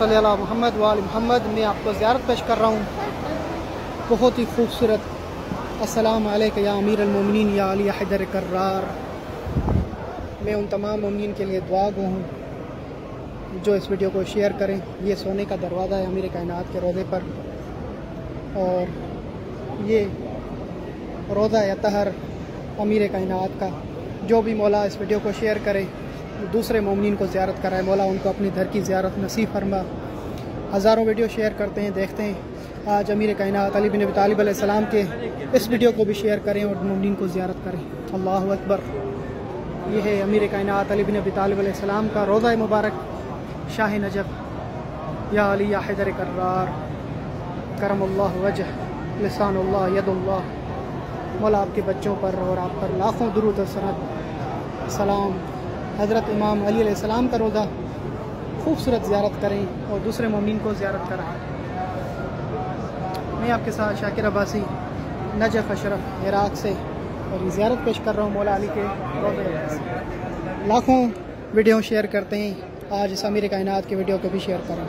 सल्ली अला मुहम्मद व आले मुहम्मद। मैं आपको ज़ियारत पेश कर रहा हूँ, बहुत ही खूबसूरत। अस्सलाम अलैका या अमीर अल-मोमिनीन या अली हैदर कर्रार। मैं उन तमाम मोमिनीन के लिए दुआ गो हूँ जो इस वीडियो को शेयर करें। ये सोने का दरवाज़ा है अमीर कायनात के रोज़े पर, और ये रोज़ा अतहर अमीर कायनात का। जो भी मौला इस वीडियो को शेयर करे, दूसरे मोमिनीन को ज़ियारत कराए, मौला उनको अपनी घर की ज़ियारत नसीब फरमा। हज़ारों वीडियो शेयर करते हैं, देखते हैं। आज अमीर कायनात अली बिन अबी तालिब अलैहिस्सलाम के इस वीडियो को भी शेयर करें और मोमिनीन को ज़ियारत करें। अल्लाहु अकबर। ये है अमीर कायनात अली बिन अबी तालिब अलैहिस्सलाम का रोज़ा मुबारक, शाह नजफ़ या अली या हैदर कर्रार करमल्लाहु वजह लिसानुल्लाह यदुल्लाह। मौला आपके बच्चों पर और आप पर लाखों दुरूद और सलाम। हज़रत इमाम अली अलैहिस्सलाम का रोज़ा खूबसूरत ज़ियारत करें और दूसरे मोमिनीन को ज़ियारत कराएं। मैं आपके साथ शाकिर अब्बासी नजफ़ अशरफ इराक़ से, और ये ज़ियारत पेश कर रहा हूँ मौला अली के रोज़े से। लाखों वीडियो शेयर करते हैं, आज इस अमीर कायनात के वीडियो को भी शेयर करें।